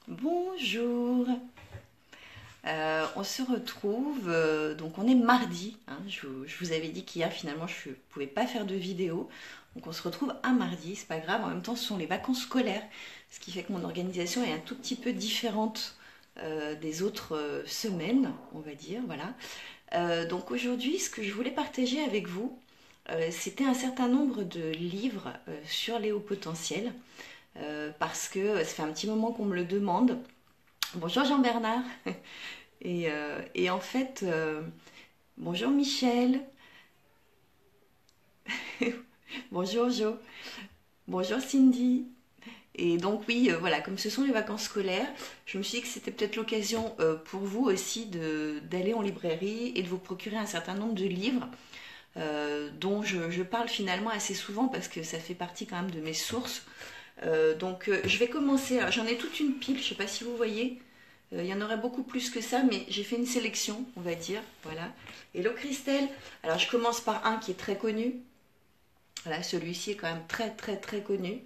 Bonjour. On se retrouve, donc on est mardi, hein, je vous avais dit qu'hier finalement je ne pouvais pas faire de vidéo, donc on se retrouve un mardi, c'est pas grave, en même temps ce sont les vacances scolaires, ce qui fait que mon organisation est un tout petit peu différente des autres semaines, on va dire, voilà. Donc aujourd'hui ce que je voulais partager avec vous, c'était un certain nombre de livres sur les hauts potentiels, parce que ça fait un petit moment qu'on me le demande. Bonjour Jean-Bernard. Et en fait, bonjour Michel, bonjour Jo, bonjour Cindy. Et donc oui, voilà, comme ce sont les vacances scolaires, je me suis dit que c'était peut-être l'occasion pour vous aussi d'aller en librairie et de vous procurer un certain nombre de livres dont je parle finalement assez souvent parce que ça fait partie quand même de mes sources. Donc je vais commencer, j'en ai toute une pile, je ne sais pas si vous voyez. Il y en aurait beaucoup plus que ça, mais j'ai fait une sélection, on va dire. Voilà. Hello Christelle. Alors je commence par un qui est très connu. Voilà, celui-ci est quand même très très très connu.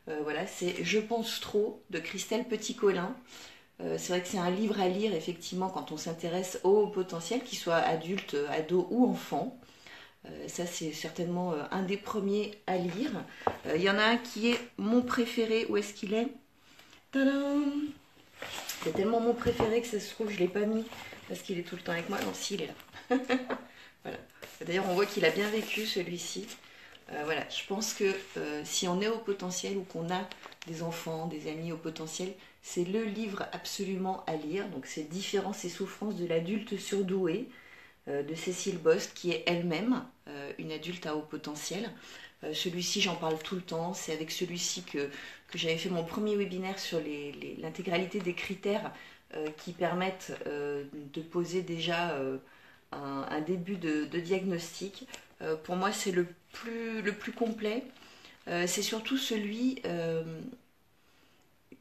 Voilà, c'est Je pense trop de Christelle Petit-Colin. C'est vrai que c'est un livre à lire effectivement quand on s'intéresse au potentiel, qu'il soit adulte, ado ou enfant. Ça c'est certainement un des premiers à lire. Il y en a un qui est mon préféré. Où est-ce qu'il est? Tadam! C'est tellement mon préféré que ça se trouve, je ne l'ai pas mis parce qu'il est tout le temps avec moi. Non, si, il est là. Voilà. D'ailleurs, on voit qu'il a bien vécu celui-ci. Voilà, je pense que si on est au potentiel ou qu'on a des enfants, des amis au potentiel, c'est le livre absolument à lire. Donc, c'est Différences et souffrances de l'adulte surdoué de Cécile Bost, qui est elle-même une adulte à haut potentiel. Celui-ci, j'en parle tout le temps. C'est avec celui-ci que j'avais fait mon premier webinaire sur l'intégralité des critères qui permettent de poser déjà un début de diagnostic. Pour moi, c'est le plus complet. C'est surtout celui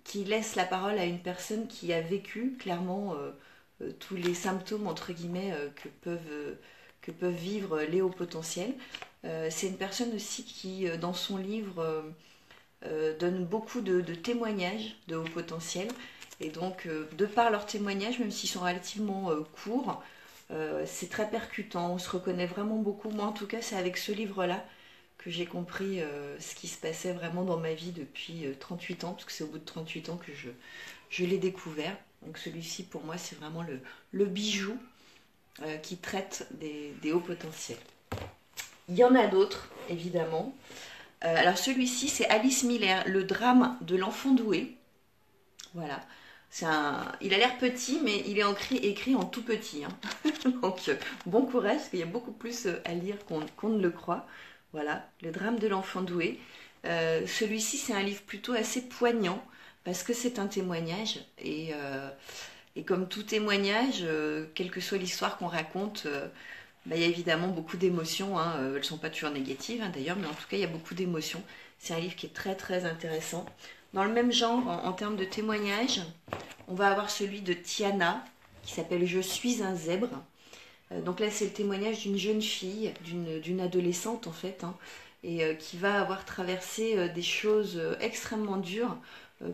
qui laisse la parole à une personne qui a vécu clairement tous les symptômes, entre guillemets, que peuvent vivre les hauts potentiels. C'est une personne aussi qui, dans son livre, donne beaucoup de témoignages de hauts potentiels. Et donc, de par leurs témoignages, même s'ils sont relativement courts, c'est très percutant, on se reconnaît vraiment beaucoup. Moi, en tout cas, c'est avec ce livre-là que j'ai compris ce qui se passait vraiment dans ma vie depuis 38 ans, parce que c'est au bout de 38 ans que je l'ai découvert. Donc celui-ci, pour moi, c'est vraiment le bijou qui traite des hauts potentiels. Il y en a d'autres, évidemment. Alors celui-ci, c'est Alice Miller, Le drame de l'enfant doué. Voilà. Il a l'air petit, mais il est écrit en tout petit. Hein. Donc bon courage, parce qu'il y a beaucoup plus à lire qu'on ne le croit. Voilà, Le drame de l'enfant doué. Celui-ci, c'est un livre plutôt assez poignant, parce que c'est un témoignage. Et comme tout témoignage, quelle que soit l'histoire qu'on raconte, il y a évidemment beaucoup d'émotions, hein. Elles ne sont pas toujours négatives hein, d'ailleurs, mais en tout cas il y a beaucoup d'émotions. C'est un livre qui est très très intéressant. Dans le même genre, en termes de témoignages, on va avoir celui de Tiana, qui s'appelle Je suis un zèbre. Donc là c'est le témoignage d'une jeune fille, d'une adolescente en fait, hein, et qui va avoir traversé des choses extrêmement dures,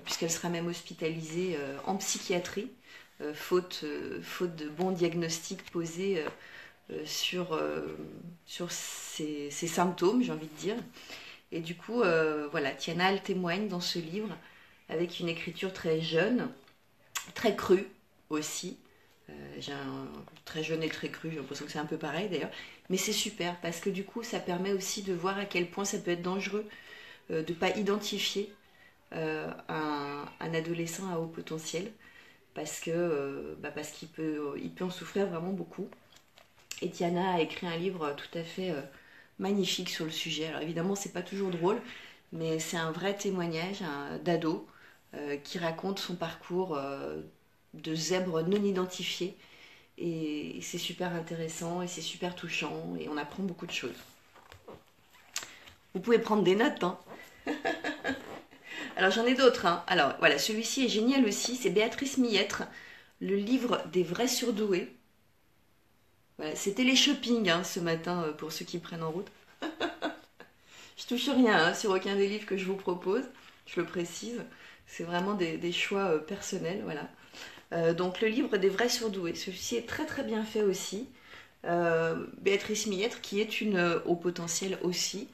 puisqu'elle sera même hospitalisée en psychiatrie, faute de bons diagnostics posés sur ces symptômes, j'ai envie de dire. Et du coup, voilà, Tiana, elle témoigne dans ce livre avec une écriture très jeune, très crue aussi. Très jeune et très cru, j'ai l'impression que c'est un peu pareil d'ailleurs. Mais c'est super parce que du coup, ça permet aussi de voir à quel point ça peut être dangereux de ne pas identifier un adolescent à haut potentiel parce qu'il peut en souffrir vraiment beaucoup. Et Tiana a écrit un livre tout à fait magnifique sur le sujet. Alors évidemment, c'est pas toujours drôle, mais c'est un vrai témoignage d'ado qui raconte son parcours de zèbre non identifié. Et c'est super intéressant et c'est super touchant et on apprend beaucoup de choses. Vous pouvez prendre des notes, hein. Alors j'en ai d'autres, hein. Alors voilà, celui-ci est génial aussi, c'est Béatrice Millettre, Le livre des vrais surdoués. Voilà, c'était les shopping hein, ce matin pour ceux qui prennent en route. Je touche rien hein, sur aucun des livres que je vous propose, je le précise. C'est vraiment des choix personnels, voilà. Donc le livre des vrais surdoués, celui-ci est très très bien fait aussi. Béatrice Millettre, qui est une haut potentiel aussi,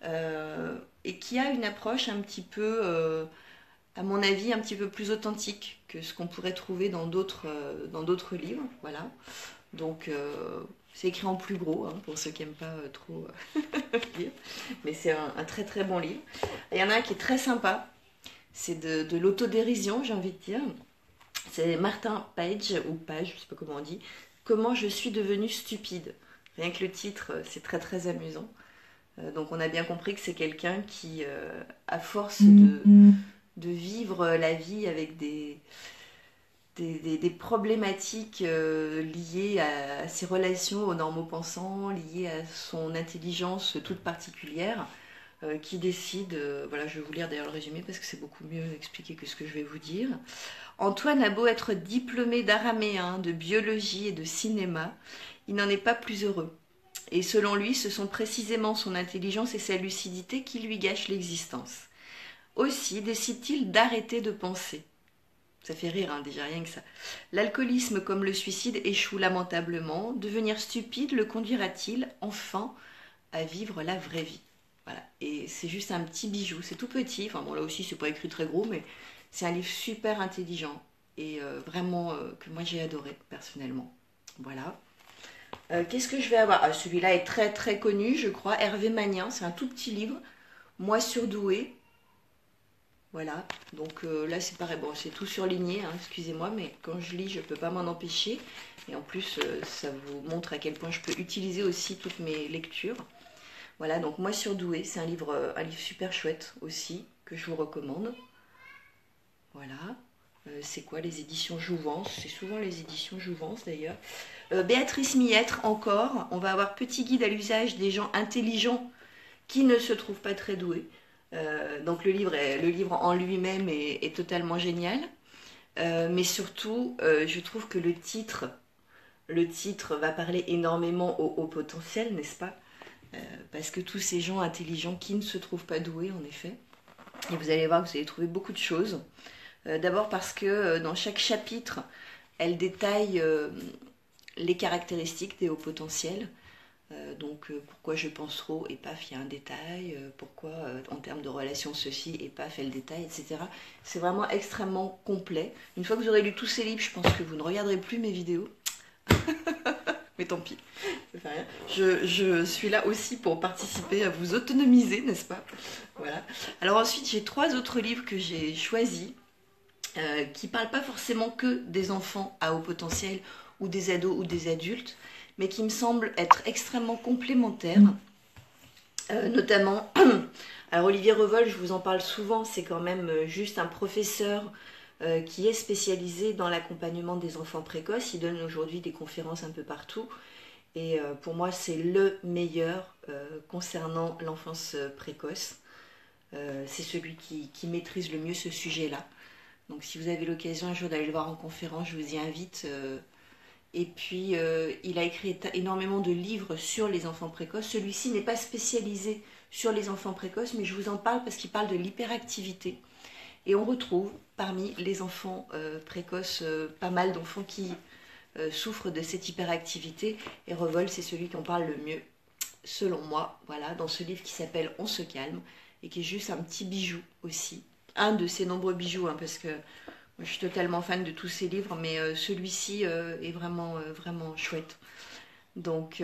et qui a une approche un petit peu, à mon avis, un petit peu plus authentique que ce qu'on pourrait trouver dans d'autres livres. Voilà. Donc c'est écrit en plus gros, hein, pour ceux qui n'aiment pas trop lire. Mais c'est un très très bon livre. Il y en a un qui est très sympa, c'est de l'autodérision, j'ai envie de dire. C'est Martin Page, ou Page, je ne sais pas comment on dit, Comment je suis devenue stupide. Rien que le titre, c'est très très amusant. Donc on a bien compris que c'est quelqu'un qui, à force de vivre la vie avec des problématiques liées à ses relations aux normaux-pensants, liées à son intelligence toute particulière, qui décide, voilà, je vais vous lire d'ailleurs le résumé parce que c'est beaucoup mieux expliqué que ce que je vais vous dire. Antoine a beau être diplômé d'araméen, de biologie et de cinéma, il n'en est pas plus heureux. Et selon lui, ce sont précisément son intelligence et sa lucidité qui lui gâchent l'existence. Aussi décide-t-il d'arrêter de penser. Ça fait rire, hein, déjà rien que ça. L'alcoolisme comme le suicide échoue lamentablement. Devenir stupide le conduira-t-il enfin à vivre la vraie vie? Voilà. Et c'est juste un petit bijou, c'est tout petit. Enfin bon, là aussi c'est pas écrit très gros, mais c'est un livre super intelligent et vraiment que moi j'ai adoré personnellement. Voilà. Qu'est-ce que je vais avoir? Celui-là est très très connu, je crois. Hervé Magnin, c'est un tout petit livre. Moi surdoué. Voilà, donc là c'est pareil, bon c'est tout surligné, hein, excusez-moi, mais quand je lis je ne peux pas m'en empêcher. Et en plus ça vous montre à quel point je peux utiliser aussi toutes mes lectures. Voilà, donc Moi surdoué, c'est un livre super chouette aussi, que je vous recommande. Voilà, c'est quoi les éditions Jouvence? C'est souvent les éditions Jouvence d'ailleurs. Béatrice Millettre encore, on va avoir Petit guide à l'usage des gens intelligents qui ne se trouvent pas très doués. Donc le livre en lui-même est totalement génial. Mais surtout, je trouve que le titre va parler énormément au potentiel, n'est-ce pas? Parce que tous ces gens intelligents qui ne se trouvent pas doués, en effet. Et vous allez voir que vous allez trouver beaucoup de choses. D'abord parce que dans chaque chapitre, elle détaille les caractéristiques des hauts potentiels. Donc pourquoi je pense trop et paf il y a un détail, pourquoi en termes de relations ceci et paf elle détaille, etc. C'est vraiment extrêmement complet. Une fois que vous aurez lu tous ces livres, je pense que vous ne regarderez plus mes vidéos. Mais tant pis, ça fait rien. Je suis là aussi pour participer à vous autonomiser, n'est-ce pas? Voilà. Alors ensuite j'ai 3 autres livres que j'ai choisis qui ne parlent pas forcément que des enfants à haut potentiel ou des ados ou des adultes, mais qui me semblent être extrêmement complémentaires, notamment, alors Olivier Revol, je vous en parle souvent, c'est quand même juste un professeur qui est spécialisé dans l'accompagnement des enfants précoces. Il donne aujourd'hui des conférences un peu partout, et pour moi c'est le meilleur concernant l'enfance précoce. C'est celui qui maîtrise le mieux ce sujet-là. Donc si vous avez l'occasion un jour d'aller le voir en conférence, je vous y invite. Et puis, il a écrit énormément de livres sur les enfants précoces. Celui-ci n'est pas spécialisé sur les enfants précoces, mais je vous en parle parce qu'il parle de l'hyperactivité. Et on retrouve parmi les enfants précoces pas mal d'enfants qui souffrent de cette hyperactivité. Et Revol, c'est celui qu'on parle le mieux, selon moi, voilà, dans ce livre qui s'appelle On se calme, et qui est juste un petit bijou aussi. Un de ces nombreux bijoux, hein, parce que je suis totalement fan de tous ces livres, mais celui-ci est vraiment, vraiment chouette. Donc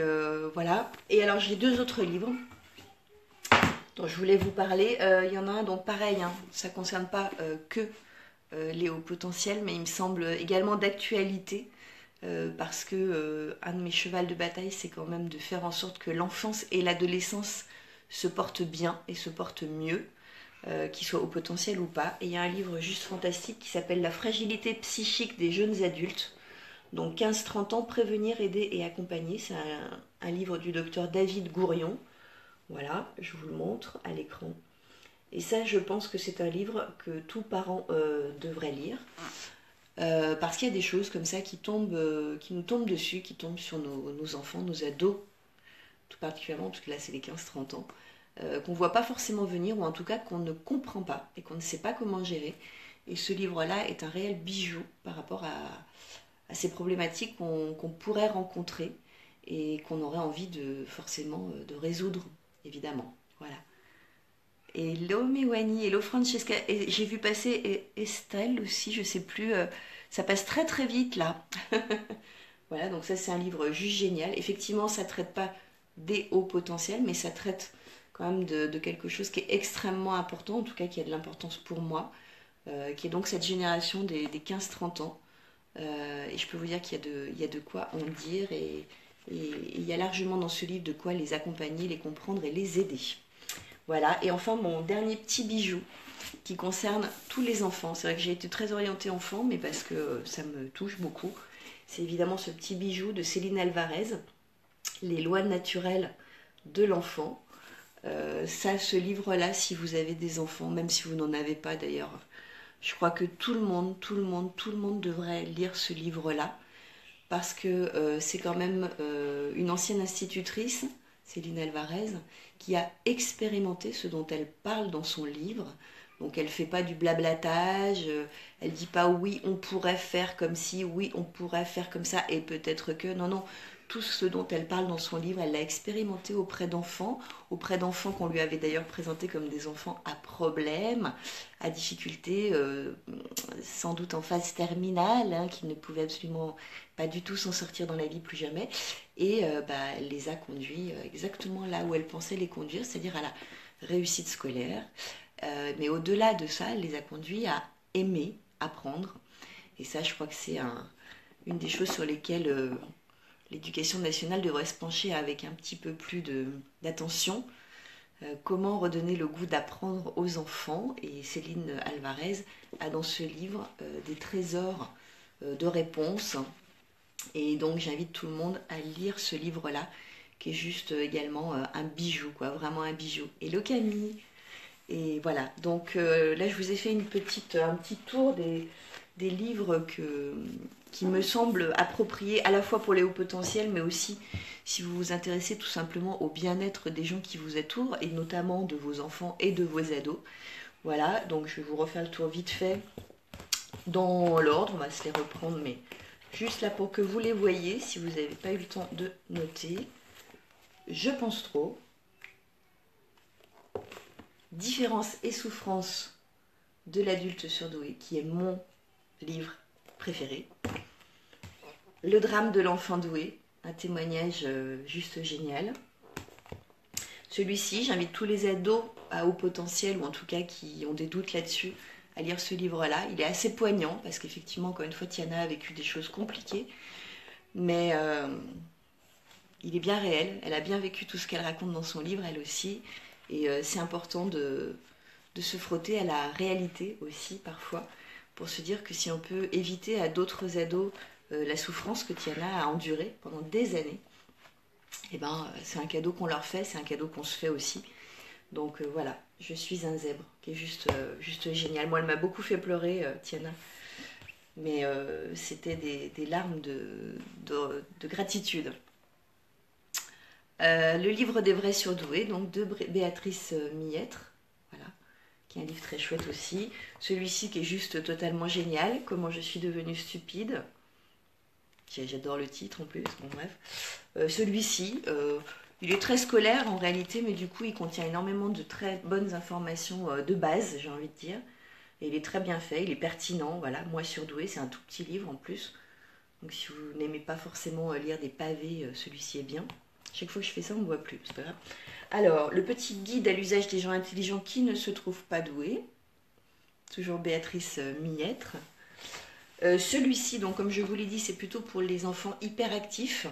voilà. Et alors j'ai 2 autres livres dont je voulais vous parler. Il y en a un, donc pareil, hein, ça ne concerne pas que les hauts potentiels, mais il me semble également d'actualité, parce que un de mes chevals de bataille, c'est quand même de faire en sorte que l'enfance et l'adolescence se portent bien et se portent mieux. Qu'ils soient au potentiel ou pas. Et il y a un livre juste fantastique qui s'appelle La fragilité psychique des jeunes adultes. Donc 15-30 ans, prévenir, aider et accompagner. C'est un livre du docteur David Gourion. Voilà, je vous le montre à l'écran. Et ça, je pense que c'est un livre que tout parent devrait lire. Parce qu'il y a des choses comme ça qui nous tombent dessus, qui tombent sur nos enfants, nos ados, tout particulièrement, parce que là c'est les 15-30 ans. Qu'on ne voit pas forcément venir, ou en tout cas qu'on ne comprend pas et qu'on ne sait pas comment gérer. Et ce livre-là est un réel bijou par rapport à ces problématiques qu'on pourrait rencontrer et qu'on aurait envie forcément de résoudre, évidemment. Voilà. Hello Mewani, hello Francesca, et j'ai vu passer Estelle aussi, je sais plus, ça passe très très vite là. Voilà, donc ça c'est un livre juste génial. Effectivement, ça ne traite pas des hauts potentiels, mais ça traite quand même de quelque chose qui est extrêmement important, en tout cas qui a de l'importance pour moi, qui est donc cette génération des 15-30 ans. Et je peux vous dire qu'il y a de quoi en dire, et il y a largement dans ce livre de quoi les accompagner, les comprendre et les aider. Voilà, et enfin mon dernier petit bijou qui concerne tous les enfants. C'est vrai que j'ai été très orientée enfant, mais parce que ça me touche beaucoup. C'est évidemment ce petit bijou de Céline Alvarez, Les lois naturelles de l'enfant. Ce livre-là, si vous avez des enfants, même si vous n'en avez pas d'ailleurs, je crois que tout le monde devrait lire ce livre-là, parce que c'est quand même une ancienne institutrice, Céline Alvarez, qui a expérimenté ce dont elle parle dans son livre. Donc elle ne fait pas du blablatage, elle ne dit pas oui on pourrait faire comme ci, oui on pourrait faire comme ça et peut-être que... Non, non, tout ce dont elle parle dans son livre, elle l'a expérimenté auprès d'enfants qu'on lui avait d'ailleurs présenté comme des enfants à problème, à difficulté, sans doute en phase terminale, hein, qui ne pouvaient absolument pas du tout s'en sortir dans la vie plus jamais. Et elle les a conduits exactement là où elle pensait les conduire, c'est-à-dire à la réussite scolaire. Mais au-delà de ça, elle les a conduits à aimer, apprendre. Et ça, je crois que c'est une des choses sur lesquelles l'éducation nationale devrait se pencher avec un petit peu plus d'attention. Comment redonner le goût d'apprendre aux enfants. Et Céline Alvarez a dans ce livre des trésors de réponses. Et donc j'invite tout le monde à lire ce livre-là, qui est juste également un bijou, quoi, vraiment un bijou. Hello Camille. Et voilà, donc là je vous ai fait un petit tour des livres qui me semblent appropriés à la fois pour les hauts potentiels, mais aussi si vous vous intéressez tout simplement au bien-être des gens qui vous entourent, et notamment de vos enfants et de vos ados. Voilà, donc je vais vous refaire le tour vite fait dans l'ordre, on va se les reprendre, mais juste là pour que vous les voyez, si vous n'avez pas eu le temps de noter. Je pense trop. Différence et souffrance de l'adulte surdoué, qui est mon livre préféré. Le drame de l'enfant doué, un témoignage juste génial. Celui-ci, j'invite tous les ados à haut potentiel, ou en tout cas qui ont des doutes là-dessus, à lire ce livre-là. Il est assez poignant, parce qu'effectivement, encore une fois, Tiana a vécu des choses compliquées, mais il est bien réel. Elle a bien vécu tout ce qu'elle raconte dans son livre, elle aussi. Et c'est important de se frotter à la réalité aussi, parfois, pour se dire que si on peut éviter à d'autres ados la souffrance que Tiana a endurée pendant des années, et ben, c'est un cadeau qu'on leur fait, c'est un cadeau qu'on se fait aussi. Donc voilà, je suis un zèbre, qui est juste génial. Moi, elle m'a beaucoup fait pleurer, Tiana. Mais c'était des larmes de gratitude. Le livre des vrais surdoués, donc de Béatrice Millettre, voilà, qui est un livre très chouette aussi. Celui-ci qui est juste totalement génial, Comment je suis devenue stupide. J'adore le titre en plus, bon bref. Celui-ci, il est très scolaire en réalité, mais du coup il contient énormément de très bonnes informations de base, j'ai envie de dire. Et il est très bien fait, il est pertinent, voilà. Moi surdouée, c'est un tout petit livre en plus. Donc si vous n'aimez pas forcément lire des pavés, celui-ci est bien. Chaque fois que je fais ça, on ne me voit plus, c'est pas grave. Alors, le petit guide à l'usage des gens intelligents qui ne se trouvent pas doués. Toujours Béatrice Millettre. Celui-ci, donc comme je vous l'ai dit, c'est plutôt pour les enfants hyperactifs.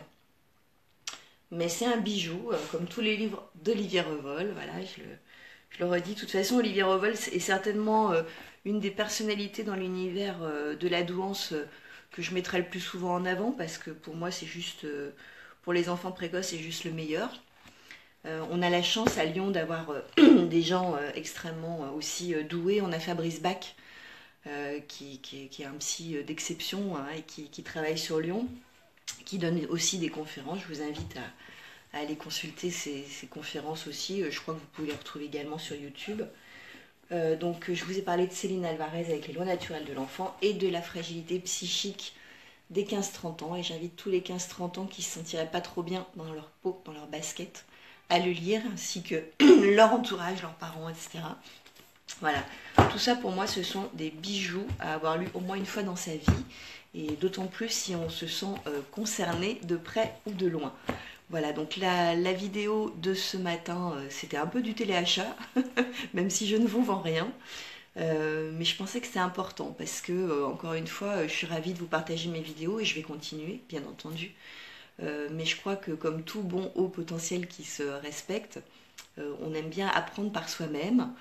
Mais c'est un bijou, comme tous les livres d'Olivier Revol. Voilà, je le redis. De toute façon, Olivier Revol est certainement une des personnalités dans l'univers de la douance que je mettrai le plus souvent en avant, parce que pour moi, c'est juste... pour les enfants précoces, c'est juste le meilleur. On a la chance à Lyon d'avoir des gens extrêmement aussi doués. On a Fabrice Bach, qui est un psy d'exception, hein, et qui travaille sur Lyon, qui donne aussi des conférences. Je vous invite à aller consulter ces conférences aussi. Je crois que vous pouvez les retrouver également sur YouTube. Donc je vous ai parlé de Céline Alvarez avec les lois naturelles de l'enfant et de la fragilité psychique des 15-30 ans. Et j'invite tous les 15-30 ans qui ne se sentiraient pas trop bien dans leur peau, dans leur basket, à le lire, ainsi que leur entourage, leurs parents, etc. Voilà, tout ça pour moi ce sont des bijoux à avoir lu au moins une fois dans sa vie, et d'autant plus si on se sent concerné de près ou de loin. Voilà, donc la vidéo de ce matin, c'était un peu du téléachat, même si je ne vous vends rien. Mais je pensais que c'était important parce que, encore une fois, je suis ravie de vous partager mes vidéos et je vais continuer, bien entendu. Mais je crois que comme tout bon haut potentiel qui se respecte, on aime bien apprendre par soi-même.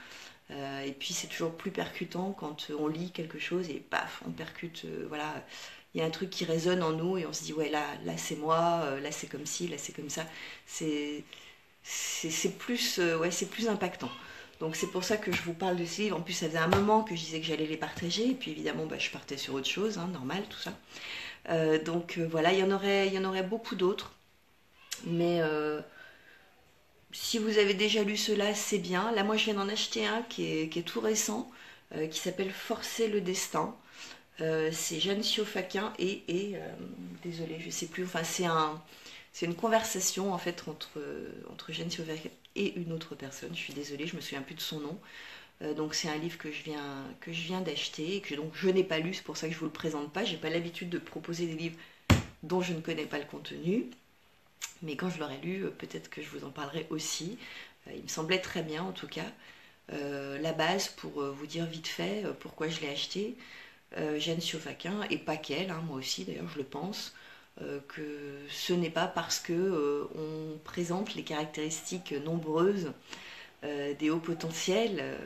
Et puis c'est toujours plus percutant quand on lit quelque chose et paf, on percute, voilà, il y a un truc qui résonne en nous et on se dit ouais là c'est moi, là c'est comme ci, là c'est comme ça. C'est plus, ouais, c'est plus impactant. Donc c'est pour ça que je vous parle de ces livres. En plus ça faisait un moment que je disais que j'allais les partager et puis évidemment bah, je partais sur autre chose, hein, normal tout ça. Voilà, il y en aurait beaucoup d'autres, mais si vous avez déjà lu cela, c'est bien. Là, moi, je viens d'en acheter un qui est tout récent, qui s'appelle Forcer le destin. C'est Jeanne Siofaquin désolée, je sais plus. Enfin, c'est une conversation en fait entre Jeanne Siofaquin et une autre personne. Je suis désolée, je me souviens plus de son nom. Donc c'est un livre que je viens d'acheter et que donc je n'ai pas lu. C'est pour ça que je vous le présente pas. J'ai pas l'habitude de proposer des livres dont je ne connais pas le contenu. Mais quand je l'aurai lu, peut-être que je vous en parlerai aussi. Il me semblait très bien en tout cas. La base, pour vous dire vite fait pourquoi je l'ai acheté, Jeanne Siofaquin, et pas qu'elle, hein, moi aussi d'ailleurs je le pense, que ce n'est pas parce que on présente les caractéristiques nombreuses des hauts potentiels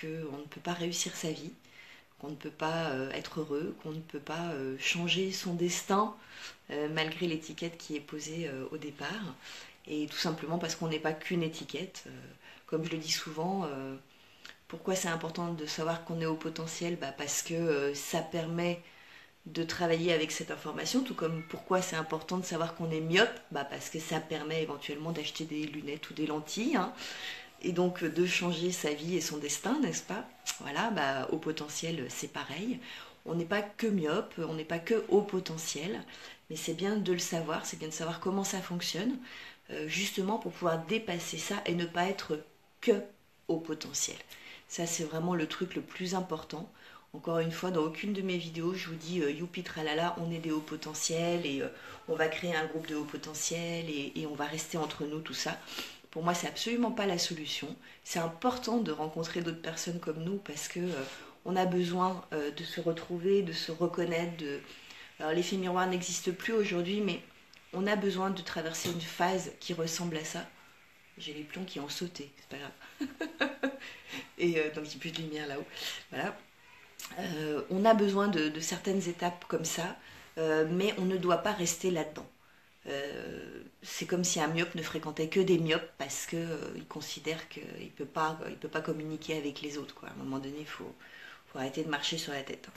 qu'on ne peut pas réussir sa vie, qu'on ne peut pas être heureux, qu'on ne peut pas changer son destin malgré l'étiquette qui est posée au départ. Et tout simplement parce qu'on n'est pas qu'une étiquette. Comme je le dis souvent, pourquoi c'est important de savoir qu'on est au potentiel, bah parce que ça permet de travailler avec cette information, tout comme pourquoi c'est important de savoir qu'on est myope, bah parce que ça permet éventuellement d'acheter des lunettes ou des lentilles, hein, et donc de changer sa vie et son destin, n'est-ce pas? Voilà, bah, au potentiel, c'est pareil. On n'est pas que myope, on n'est pas que haut potentiel, mais c'est bien de le savoir, c'est bien de savoir comment ça fonctionne, justement pour pouvoir dépasser ça et ne pas être que haut potentiel. Ça, c'est vraiment le truc le plus important. Encore une fois, dans aucune de mes vidéos, je vous dis youpi tralala, on est des hauts potentiels et on va créer un groupe de hauts potentiels et on va rester entre nous, tout ça. Pour moi, c'est absolument pas la solution. C'est important de rencontrer d'autres personnes comme nous parce que on a besoin de se retrouver, de se reconnaître. Alors, l'effet miroir n'existe plus aujourd'hui, mais on a besoin de traverser une phase qui ressemble à ça. J'ai les plombs qui ont sauté, c'est pas grave. Et donc il n'y a plus de lumière là-haut. Voilà. On a besoin de certaines étapes comme ça, mais on ne doit pas rester là-dedans. C'est comme si un myope ne fréquentait que des myopes parce qu'il considère qu'il ne peut pas communiquer avec les autres, quoi. À un moment donné, il faut arrêter de marcher sur la tête.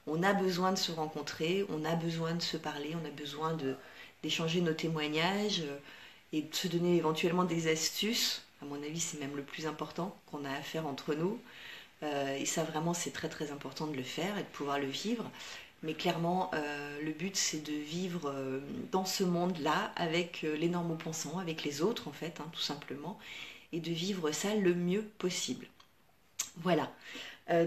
On a besoin de se rencontrer, on a besoin de se parler, on a besoin d'échanger nos témoignages et de se donner éventuellement des astuces. À mon avis, c'est même le plus important qu'on a à faire entre nous. Et ça, vraiment, c'est très très important de le faire et de pouvoir le vivre. Mais clairement, le but, c'est de vivre dans ce monde-là avec les normaux-pensants, avec les autres, en fait, hein, tout simplement, et de vivre ça le mieux possible. Voilà.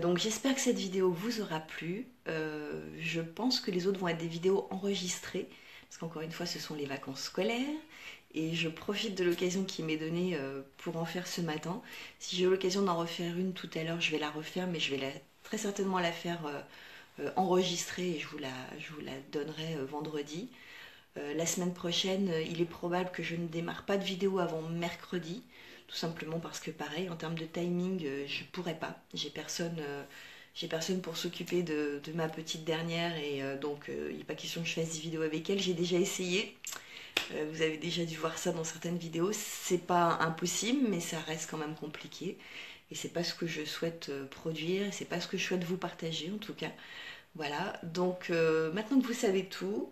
Donc j'espère que cette vidéo vous aura plu. Je pense que les autres vont être des vidéos enregistrées, parce qu'encore une fois, ce sont les vacances scolaires. Et je profite de l'occasion qui m'est donnée pour en faire ce matin. Si j'ai l'occasion d'en refaire une tout à l'heure, je vais la refaire, mais je vais très certainement la faire enregistrée et je vous la donnerai vendredi. La semaine prochaine, il est probable que je ne démarre pas de vidéo avant mercredi, tout simplement parce que pareil, en termes de timing, je ne pourrais pas. J'ai personne pour s'occuper de ma petite dernière et donc il n'est pas question que je fasse des vidéos avec elle. J'ai déjà essayé. Vous avez déjà dû voir ça dans certaines vidéos. C'est pas impossible, mais ça reste quand même compliqué. Et c'est pas ce que je souhaite produire, c'est pas ce que je souhaite vous partager en tout cas. Voilà, donc maintenant que vous savez tout,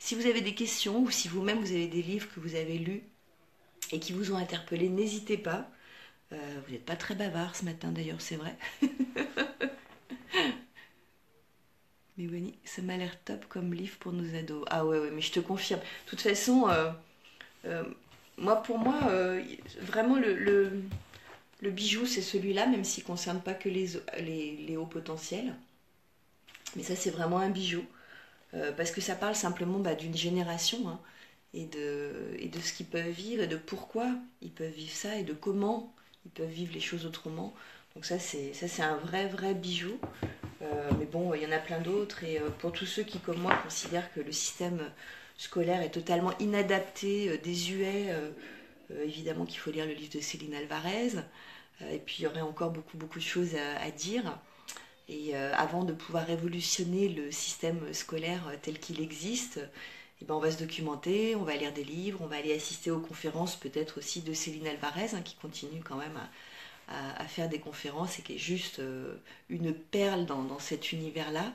si vous avez des questions ou si vous-même vous avez des livres que vous avez lus et qui vous ont interpellé, n'hésitez pas. Vous n'êtes pas très bavard ce matin d'ailleurs, c'est vrai. Mais Bonnie, ça m'a l'air top comme livre pour nos ados. Ah ouais, ouais, mais je te confirme. De toute façon, euh, pour moi, vraiment le bijou, c'est celui-là, même s'il ne concerne pas que les hauts potentiels. Mais ça, c'est vraiment un bijou. Parce que ça parle simplement d'une génération, hein, et de ce qu'ils peuvent vivre, et de pourquoi ils peuvent vivre ça, et de comment ils peuvent vivre les choses autrement. Donc ça, c'est un vrai, vrai bijou. Mais bon, il y en a plein d'autres. Et pour tous ceux qui, comme moi, considèrent que le système scolaire est totalement inadapté, désuet, évidemment qu'il faut lire le livre de Céline Alvarez. Et puis, il y aurait encore beaucoup, beaucoup de choses à dire. Et avant de pouvoir révolutionner le système scolaire tel qu'il existe, eh ben on va se documenter, on va lire des livres, on va aller assister aux conférences peut-être aussi de Céline Alvarez, hein, qui continue quand même à faire des conférences et qui est juste une perle dans cet univers-là.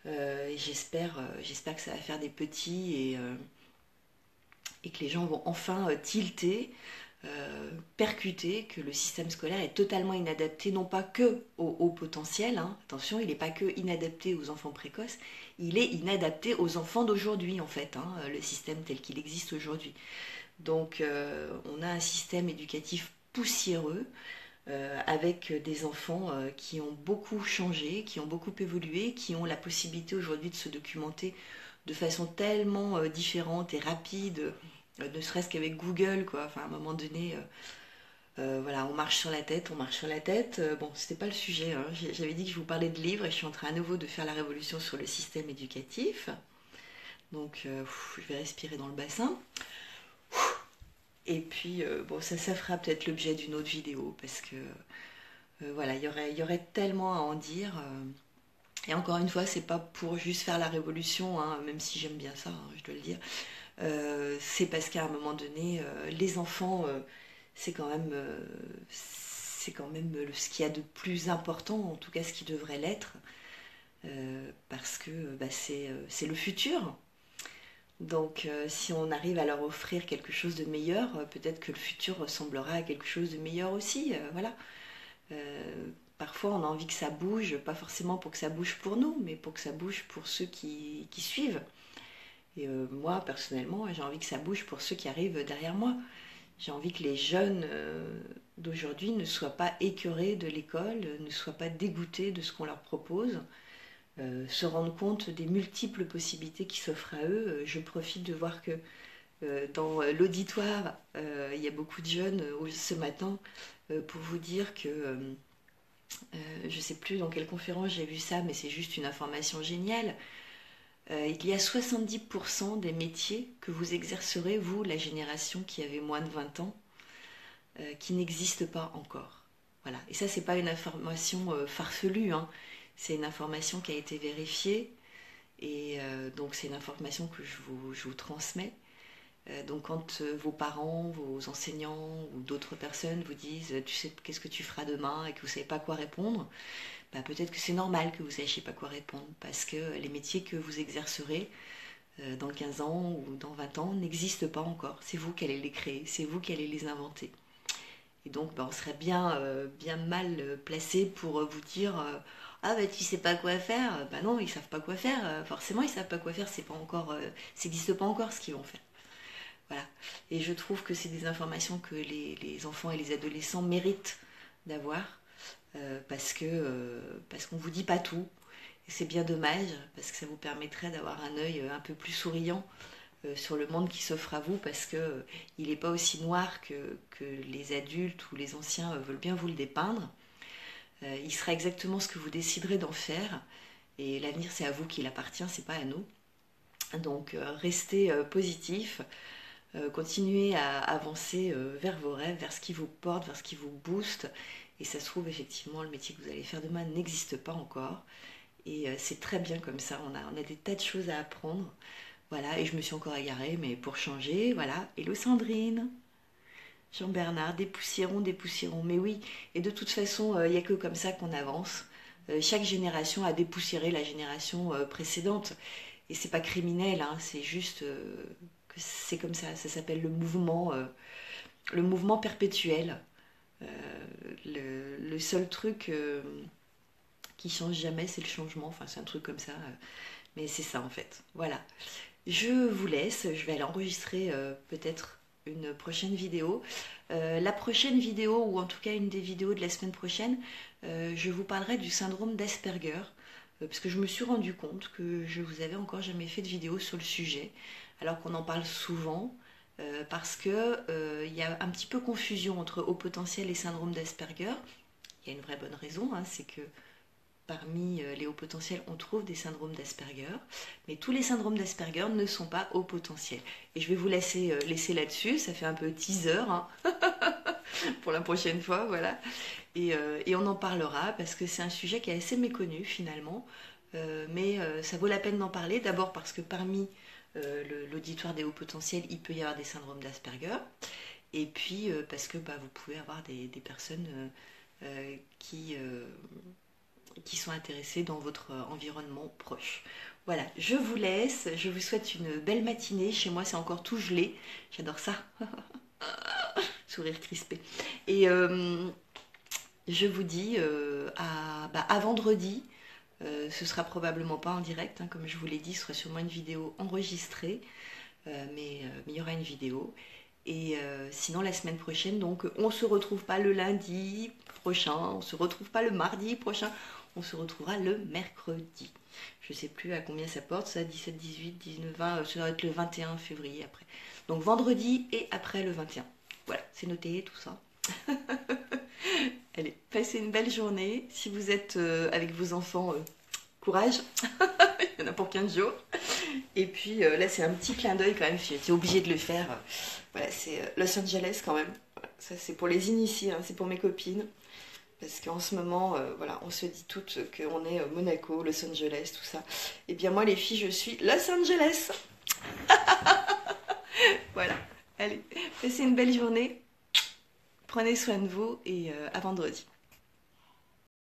Et j'espère que ça va faire des petits et que les gens vont enfin tilter, percuter que le système scolaire est totalement inadapté, non pas que au haut potentiel, hein. Attention, il n'est pas que inadapté aux enfants précoces, il est inadapté aux enfants d'aujourd'hui en fait, hein, le système tel qu'il existe aujourd'hui. Donc on a un système éducatif poussiéreux, avec des enfants qui ont beaucoup changé, qui ont beaucoup évolué, qui ont la possibilité aujourd'hui de se documenter de façon tellement différente et rapide, ne serait-ce qu'avec Google, quoi. Enfin, à un moment donné, voilà, on marche sur la tête, on marche sur la tête. Bon, c'était pas le sujet, hein. J'avais dit que je vous parlais de livres et je suis en train à nouveau de faire la révolution sur le système éducatif. Donc, je vais respirer dans le bassin. Et puis, bon, ça fera peut-être l'objet d'une autre vidéo parce que voilà, il y aurait tellement à en dire. Et encore une fois, c'est pas pour juste faire la révolution, hein, même si j'aime bien ça, hein, je dois le dire. C'est parce qu'à un moment donné, les enfants, c'est quand même ce qu'il y a de plus important, en tout cas ce qui devrait l'être, parce que c'est le futur. Donc si on arrive à leur offrir quelque chose de meilleur, peut-être que le futur ressemblera à quelque chose de meilleur aussi. Voilà. Parfois on a envie que ça bouge, pas forcément pour que ça bouge pour nous, mais pour que ça bouge pour ceux qui suivent. Et moi personnellement, j'ai envie que ça bouge pour ceux qui arrivent derrière moi. J'ai envie que les jeunes d'aujourd'hui ne soient pas écœurés de l'école, ne soient pas dégoûtés de ce qu'on leur propose, se rendent compte des multiples possibilités qui s'offrent à eux. Je profite de voir que dans l'auditoire, il y a beaucoup de jeunes ce matin, pour vous dire que je ne sais plus dans quelle conférence j'ai vu ça, mais c'est juste une information géniale. Il y a 70% des métiers que vous exercerez, vous, la génération qui avait moins de 20 ans, qui n'existent pas encore. Voilà. Et ça, c'est pas une information farfelue, hein. C'est une information qui a été vérifiée. Et donc, c'est une information que je vous transmets. Donc quand vos parents, vos enseignants ou d'autres personnes vous disent tu sais qu'est-ce que tu feras demain et que vous ne savez pas quoi répondre, bah, peut-être que c'est normal que vous ne sachiez pas quoi répondre parce que les métiers que vous exercerez dans 15 ans ou dans 20 ans n'existent pas encore. C'est vous qui allez les créer, c'est vous qui allez les inventer. Et donc bah, on serait bien mal placé pour vous dire ah bah tu sais pas quoi faire. Bah non, ils savent pas quoi faire. Forcément ils savent pas quoi faire, c'est pas encore, ça n'existe pas encore ce qu'ils vont faire. Voilà. Et je trouve que c'est des informations que les enfants et les adolescents méritent d'avoir parce qu'on ne vous dit pas tout. Et c'est bien dommage parce que ça vous permettrait d'avoir un œil un peu plus souriant sur le monde qui s'offre à vous parce que il n'est pas aussi noir que les adultes ou les anciens veulent bien vous le dépeindre. Il sera exactement ce que vous déciderez d'en faire et l'avenir c'est à vous qu'il appartient, c'est pas à nous. Donc restez positif. Continuez à avancer vers vos rêves, vers ce qui vous porte, vers ce qui vous booste. Et ça se trouve, effectivement, le métier que vous allez faire demain n'existe pas encore. Et c'est très bien comme ça, on a des tas de choses à apprendre. Voilà, et je me suis encore égarée, mais pour changer, voilà. Hello Sandrine, Jean-Bernard, des poussierons. Mais oui, et de toute façon, il n'y a que comme ça qu'on avance. Chaque génération a dépoussiéré la génération précédente. Et c'est pas criminel, hein, c'est juste que c'est comme ça s'appelle le mouvement perpétuel. Le seul truc qui change jamais, c'est le changement. Enfin, c'est un truc comme ça. Mais c'est ça en fait. Voilà. Je vous laisse. Je vais aller enregistrer peut-être une prochaine vidéo. La prochaine vidéo, ou en tout cas une des vidéos de la semaine prochaine, je vous parlerai du syndrome d'Asperger. Parce que je me suis rendu compte que je vous avais encore jamais fait de vidéo sur le sujet, alors qu'on en parle souvent. Parce que il y a un petit peu confusion entre haut potentiel et syndrome d'Asperger. Il y a une vraie bonne raison, hein, c'est que parmi les hauts potentiels, on trouve des syndromes d'Asperger, mais tous les syndromes d'Asperger ne sont pas hauts potentiels. Et je vais vous laisser là-dessus, ça fait un peu teaser hein, pour la prochaine fois, voilà. Et on en parlera parce que c'est un sujet qui est assez méconnu finalement, mais ça vaut la peine d'en parler, d'abord parce que parmi l'auditoire des hauts potentiels, il peut y avoir des syndromes d'Asperger, et puis parce que vous pouvez avoir des personnes qui sont intéressées dans votre environnement proche. Voilà, je vous laisse, je vous souhaite une belle matinée. Chez moi c'est encore tout gelé, j'adore ça. Sourire crispé. Et je vous dis à vendredi. Ce sera probablement pas en direct, hein, comme je vous l'ai dit, ce sera sûrement une vidéo enregistrée, mais il y aura une vidéo. Et sinon la semaine prochaine, donc on se retrouve pas le lundi prochain, on se retrouve pas le mardi prochain, on se retrouvera le mercredi. Je sais plus à combien ça porte, ça 17, 18, 19, 20, ça doit être le 21 février après. Donc vendredi et après le 21. Voilà, c'est noté tout ça. Allez, passez une belle journée. Si vous êtes avec vos enfants, courage. Il y en a pour 15 jours. Et puis là, c'est un petit clin d'œil quand même. J'étais obligée de le faire. Voilà, c'est Los Angeles quand même. Voilà, ça, c'est pour les initiés, hein, c'est pour mes copines. Parce qu'en ce moment, voilà, on se dit toutes qu'on est Monaco, Los Angeles, tout ça. Et bien moi, les filles, je suis Los Angeles. Voilà. Allez, passez une belle journée. Prenez soin de vous et à vendredi.